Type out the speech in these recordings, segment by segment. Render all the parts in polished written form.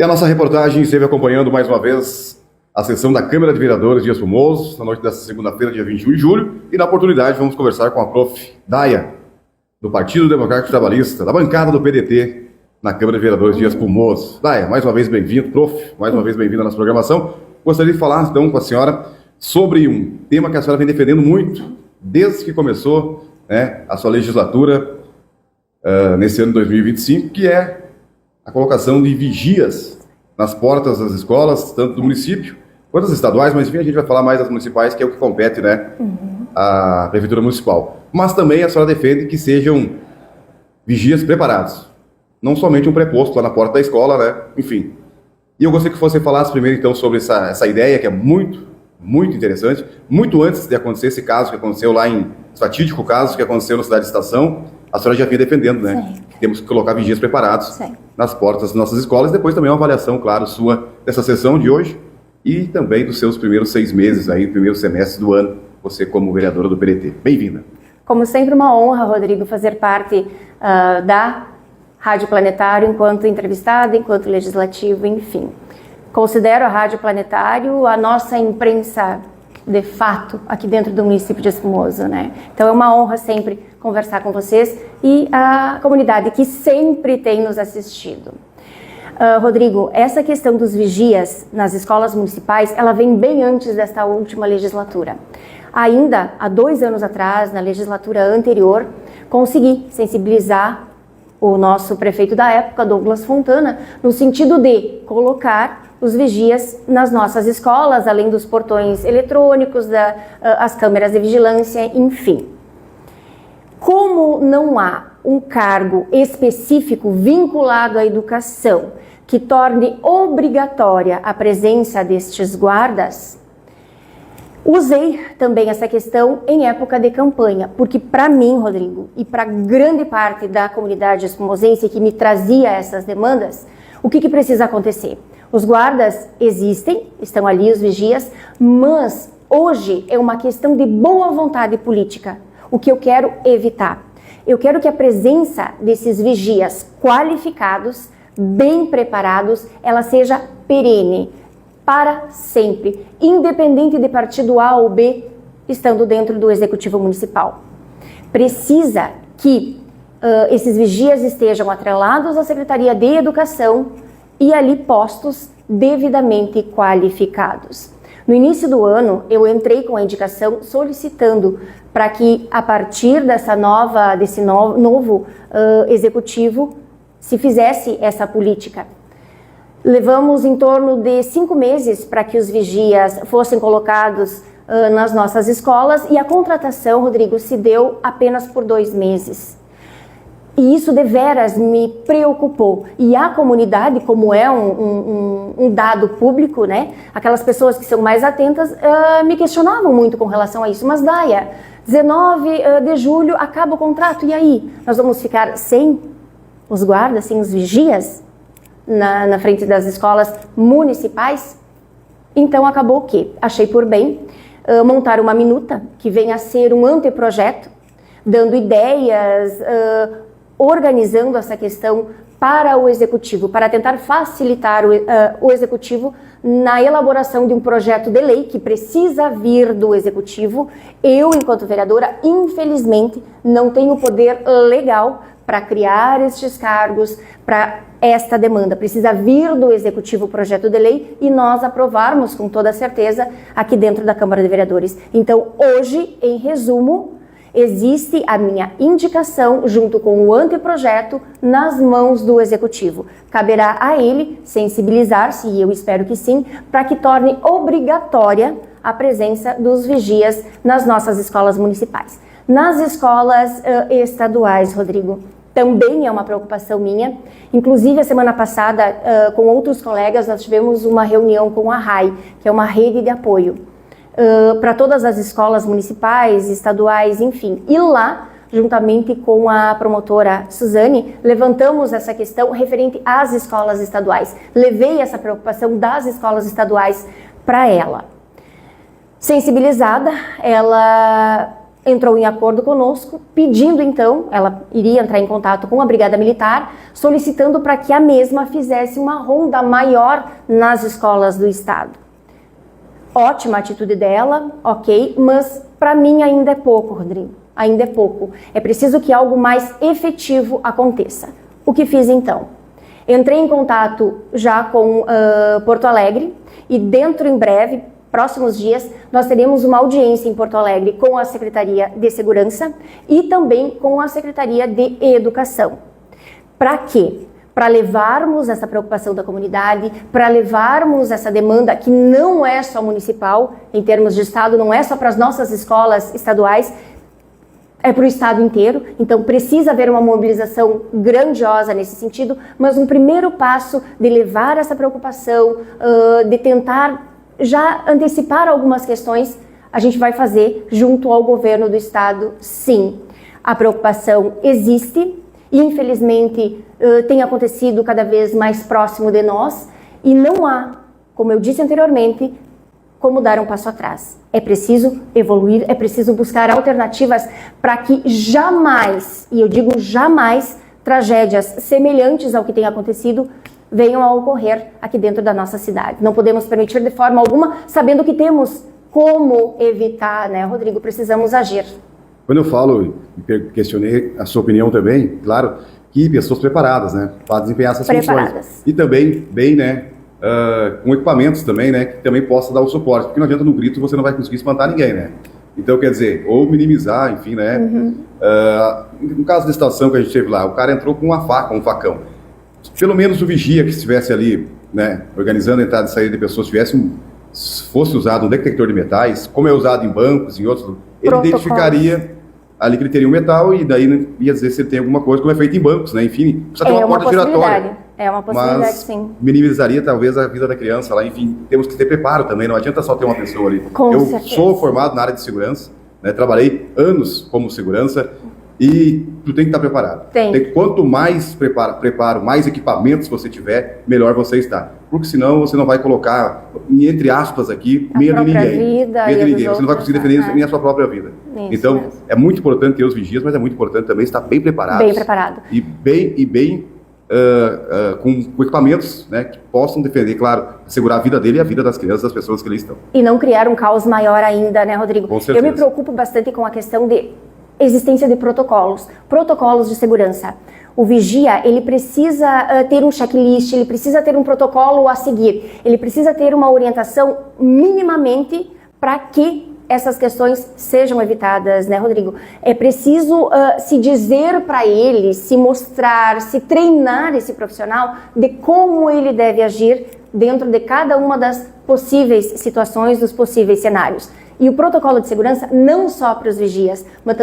E a nossa reportagem esteve acompanhando mais uma vez a sessão da Câmara de Vereadores Dias Formoso, na noite desta segunda-feira, dia 21 de julho, e na oportunidade vamos conversar com a prof. Daya, do Partido Democrático Trabalhista, da bancada do PDT, na Câmara de Vereadores Dias Formoso. Daya, mais uma vez bem-vindo, prof, mais uma vez bem-vindo à nossa programação. Gostaria de falar então com a senhora sobre um tema que a senhora vem defendendo muito, desde que começou a sua legislatura nesse ano de 2025, que é a colocação de vigias nas portas das escolas, tanto do município quanto das estaduais, mas enfim, a gente vai falar mais das municipais, que é o que compete, à Prefeitura Municipal. Mas também a senhora defende que sejam vigias preparados, não somente um preposto lá na porta da escola, enfim. E eu gostaria que você falasse primeiro, então, sobre essa ideia, que é muito, muito interessante, muito antes de acontecer esse caso que aconteceu lá esse fatídico caso que aconteceu na cidade de Estação, a senhora já vinha defendendo, que temos que colocar vigias preparados nas portas das nossas escolas. Depois também uma avaliação, claro, sua dessa sessão de hoje e também dos seus primeiros 6 meses aí, primeiro semestre do ano, você como vereadora do PDT. Bem-vinda. Como sempre, uma honra, Rodrigo, fazer parte da Rádio Planetário enquanto entrevistada, enquanto legislativo, enfim. Considero a Rádio Planetário a nossa imprensa de fato aqui dentro do município de Espumoso, Então é uma honra sempre conversar com vocês e a comunidade que sempre tem nos assistido. Rodrigo, essa questão dos vigias nas escolas municipais, ela vem bem antes desta última legislatura. Ainda há 2 anos atrás, na legislatura anterior, consegui sensibilizar o nosso prefeito da época, Douglas Fontana, no sentido de colocar os vigias nas nossas escolas, além dos portões eletrônicos, as câmeras de vigilância, enfim. Como não há um cargo específico vinculado à educação que torne obrigatória a presença destes guardas, usei também essa questão em época de campanha, porque para mim, Rodrigo, e para grande parte da comunidade espumosense que me trazia essas demandas, o que precisa acontecer? Os guardas existem, estão ali os vigias, mas hoje é uma questão de boa vontade política. O que eu quero evitar? Eu quero que a presença desses vigias qualificados, bem preparados, ela seja perene, para sempre, independente de partido A ou B, estando dentro do Executivo Municipal. Precisa que esses vigias estejam atrelados à Secretaria de Educação e ali postos devidamente qualificados. No início do ano, eu entrei com a indicação solicitando para que, a partir desse novo executivo, se fizesse essa política. Levamos em torno de 5 meses para que os vigias fossem colocados nas nossas escolas e a contratação, Rodrigo, se deu apenas por 2 meses. E isso deveras me preocupou. E a comunidade, como é um dado público, aquelas pessoas que são mais atentas, me questionavam muito com relação a isso. Mas, Daya, 19 de julho acaba o contrato, e aí? Nós vamos ficar sem os guardas, sem os vigias na frente das escolas municipais? Então, acabou o quê? Achei por bem montar uma minuta que venha a ser um anteprojeto, dando ideias, organizando essa questão para o Executivo, para tentar facilitar o Executivo na elaboração de um projeto de lei que precisa vir do Executivo. Eu, enquanto vereadora, infelizmente, não tenho poder legal para criar estes cargos, para esta demanda. Precisa vir do Executivo o projeto de lei e nós aprovarmos com toda certeza aqui dentro da Câmara de Vereadores. Então, hoje, em resumo, existe a minha indicação junto com o anteprojeto nas mãos do Executivo. Caberá a ele sensibilizar-se, e eu espero que sim, para que torne obrigatória a presença dos vigias nas nossas escolas municipais. Nas escolas estaduais, Rodrigo, também é uma preocupação minha. Inclusive, a semana passada, com outros colegas, nós tivemos uma reunião com a RAI, que é uma rede de apoio para todas as escolas municipais, estaduais, enfim. E lá, juntamente com a promotora Suzane, levantamos essa questão referente às escolas estaduais. Levei essa preocupação das escolas estaduais para ela. Sensibilizada, ela entrou em acordo conosco, pedindo então, ela iria entrar em contato com a Brigada Militar, solicitando para que a mesma fizesse uma ronda maior nas escolas do estado. Ótima atitude dela, ok, mas para mim ainda é pouco, Rodrigo, ainda é pouco. É preciso que algo mais efetivo aconteça. O que fiz então? Entrei em contato já com Porto Alegre e dentro em breve, próximos dias, nós teremos uma audiência em Porto Alegre com a Secretaria de Segurança e também com a Secretaria de Educação. Para quê? Para levarmos essa preocupação da comunidade, para levarmos essa demanda que não é só municipal, em termos de estado, não é só para as nossas escolas estaduais, é para o estado inteiro. Então precisa haver uma mobilização grandiosa nesse sentido, mas um primeiro passo de levar essa preocupação, de tentar já antecipar algumas questões, a gente vai fazer junto ao governo do estado, sim. A preocupação existe e, infelizmente, tem acontecido cada vez mais próximo de nós e não há, como eu disse anteriormente, como dar um passo atrás. É preciso evoluir, é preciso buscar alternativas para que jamais, e eu digo jamais, tragédias semelhantes ao que tem acontecido venham a ocorrer aqui dentro da nossa cidade. Não podemos permitir de forma alguma, sabendo que temos como evitar, né, Rodrigo? Precisamos agir. Quando eu falo, questionei a sua opinião também, claro, que pessoas preparadas, né, para desempenhar essas funções. E também, bem, né, com equipamentos também, né, que também possa dar o suporte, porque não adianta no grito, você não vai conseguir espantar ninguém, né. Então, quer dizer, ou minimizar, enfim, né. No caso da situação que a gente teve lá, o cara entrou com uma faca, um facão. Pelo menos o vigia que estivesse ali, né, organizando a entrada e saída de pessoas, fosse usado um detector de metais, como é usado em bancos, em outros, ele identificaria ali que ele teria um metal e daí ia dizer se ele tem alguma coisa, como é feito em bancos, né, enfim, precisa ter uma porta giratória. É uma possibilidade, mas sim. Minimizaria talvez a vida da criança lá, enfim, temos que ter preparo também, não adianta só ter uma pessoa ali. Com eu certeza. Sou formado na área de segurança, né, trabalhei anos como segurança, e tu tem que estar preparado. Quanto mais preparo, mais equipamentos você tiver, melhor você está. Porque senão você não vai colocar, entre aspas aqui, medo em ninguém. Você não vai conseguir defender nem a sua própria vida. Isso então, mesmo. É muito importante ter os vigias, mas é muito importante também estar bem preparado. Bem preparado. E bem com equipamentos, né, que possam defender, claro, assegurar a vida dele e a vida das crianças, das pessoas que ali estão. E não criar um caos maior ainda, né, Rodrigo? Com certeza. Eu me preocupo bastante com a questão de existência de protocolos de segurança. O vigia, ele precisa ter um checklist, ele precisa ter um protocolo a seguir, ele precisa ter uma orientação minimamente para que essas questões sejam evitadas, né, Rodrigo? É preciso se dizer para ele, se mostrar, se treinar esse profissional de como ele deve agir dentro de cada uma das possíveis situações, dos possíveis cenários. E o protocolo de segurança não só para os vigias, mas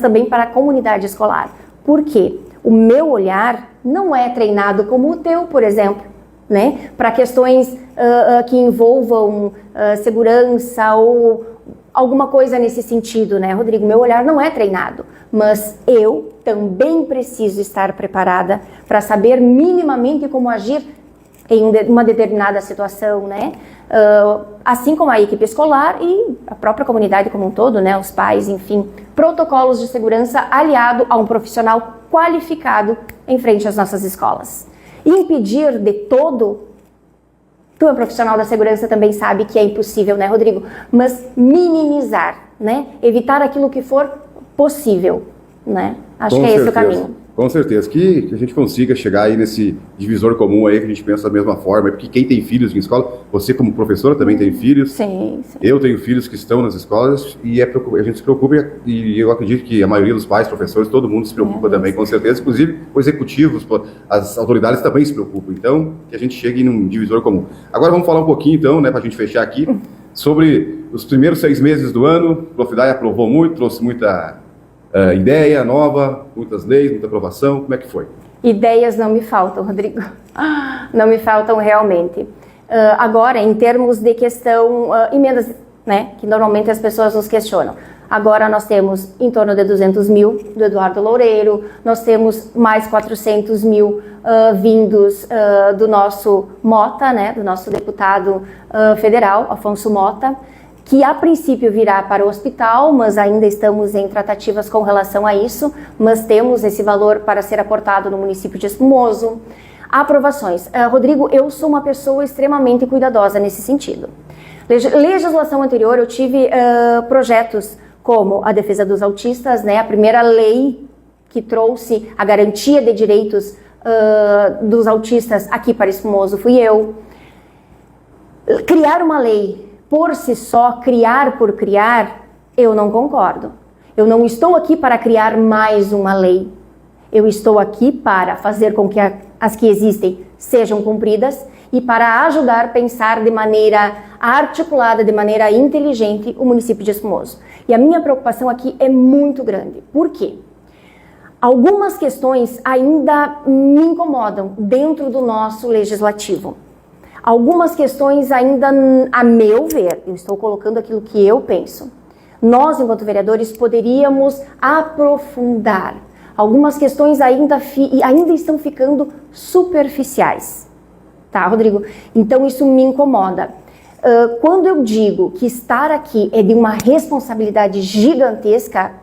também para a comunidade escolar. Por quê? O meu olhar não é treinado como o teu, por exemplo, né? Para questões que envolvam segurança ou alguma coisa nesse sentido, né, Rodrigo? Meu olhar não é treinado, mas eu também preciso estar preparada para saber minimamente como agir em uma determinada situação, né? Assim como a equipe escolar e a própria comunidade como um todo, né? Os pais, enfim, protocolos de segurança aliado a um profissional qualificado em frente às nossas escolas. E impedir de todo, tu é profissional da segurança, também sabe que é impossível, né, Rodrigo? Mas minimizar, né? Evitar aquilo que for possível, né? Acho que é esse o caminho. Com certeza, que a gente consiga chegar aí nesse divisor comum aí, que a gente pensa da mesma forma, porque quem tem filhos em escola, você como professora também tem filhos. Sim. Eu tenho filhos que estão nas escolas e a gente se preocupa e eu acredito que a maioria dos pais, professores, todo mundo se preocupa também, com certeza, inclusive os executivos, as autoridades também se preocupam, então que a gente chegue num divisor comum. Agora vamos falar um pouquinho então, né, pra gente fechar aqui, sobre os primeiros 6 meses do ano. O Prof. Daya aprovou muito, trouxe muita ideia nova, muitas leis, muita aprovação. Como é que foi? Ideias não me faltam, Rodrigo. Não me faltam realmente. Agora, em termos de questão, emendas, né, que normalmente as pessoas nos questionam. Agora nós temos em torno de 200 mil do Eduardo Loureiro, nós temos mais 400 mil vindos do nosso Mota, né, do nosso deputado federal, Afonso Mota, que a princípio virá para o hospital, mas ainda estamos em tratativas com relação a isso, mas temos esse valor para ser aportado no município de Espumoso. Aprovações. Rodrigo, eu sou uma pessoa extremamente cuidadosa nesse sentido. Legislação anterior, eu tive projetos como a defesa dos autistas, né, a primeira lei que trouxe a garantia de direitos dos autistas aqui para Espumoso fui eu. Criar uma lei por si só, criar por criar, eu não concordo. Eu não estou aqui para criar mais uma lei. Eu estou aqui para fazer com que as que existem sejam cumpridas e para ajudar a pensar de maneira articulada, de maneira inteligente, o município de Espumoso. E a minha preocupação aqui é muito grande. Por quê? Algumas questões ainda me incomodam dentro do nosso legislativo. Algumas questões ainda, a meu ver, eu estou colocando aquilo que eu penso, nós, enquanto vereadores, poderíamos aprofundar. Algumas questões ainda estão ficando superficiais. Tá, Rodrigo? Então, isso me incomoda. Quando eu digo que estar aqui é de uma responsabilidade gigantesca,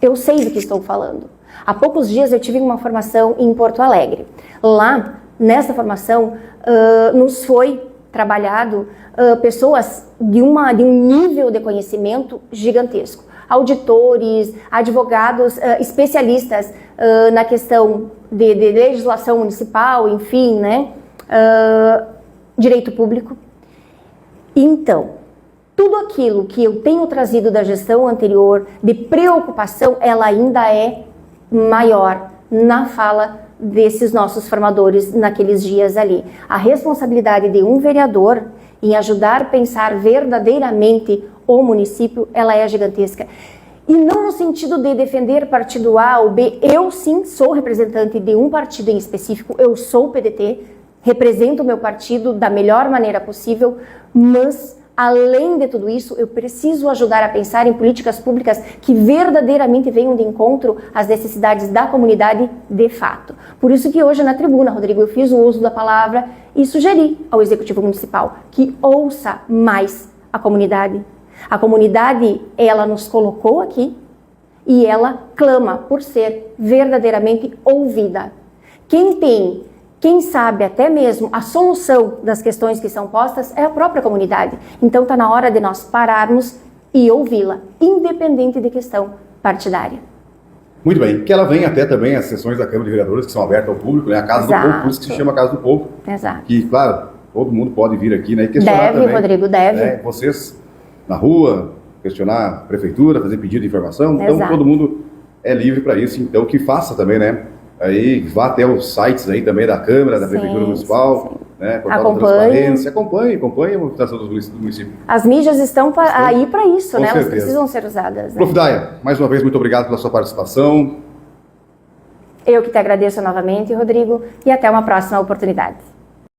eu sei do que estou falando. Há poucos dias eu tive uma formação em Porto Alegre. Lá, nessa formação, nos foi trabalhado pessoas de um nível de conhecimento gigantesco. Auditores, advogados, especialistas na questão de legislação municipal, enfim, né? Direito público. Então, tudo aquilo que eu tenho trazido da gestão anterior, de preocupação, ela ainda é maior na fala desses nossos formadores naqueles dias ali. A responsabilidade de um vereador em ajudar a pensar verdadeiramente o município, ela é gigantesca. E não no sentido de defender partido A ou B. Eu sim sou representante de um partido em específico, eu sou o PDT, represento o meu partido da melhor maneira possível, mas além de tudo isso, eu preciso ajudar a pensar em políticas públicas que verdadeiramente venham de encontro às necessidades da comunidade de fato. Por isso que hoje na tribuna, Rodrigo, eu fiz o uso da palavra e sugeri ao Executivo Municipal que ouça mais a comunidade. A comunidade, ela nos colocou aqui e ela clama por ser verdadeiramente ouvida. Quem sabe até mesmo a solução das questões que são postas é a própria comunidade. Então está na hora de nós pararmos e ouvi-la, independente de questão partidária. Muito bem, que ela venha até também as sessões da Câmara de Vereadores que são abertas ao público, né? A Casa do Povo, por isso que se chama Casa do Povo. Exato. Que, claro, todo mundo pode vir aqui, né? E questionar deve, também, Rodrigo, deve. Né? Vocês na rua, questionar a prefeitura, fazer pedido de informação. Então Exato. todo mundo é livre para isso, então que faça também, né? Aí vá até os sites aí também da Câmara, da Prefeitura Municipal, sim. Né? Portal da Transparência, acompanhe a movimentação do município. As mídias estão aí para isso, né? Certeza. Elas precisam ser usadas. Né? Prof. Daya, mais uma vez, muito obrigado pela sua participação. Eu que te agradeço novamente, Rodrigo, e até uma próxima oportunidade.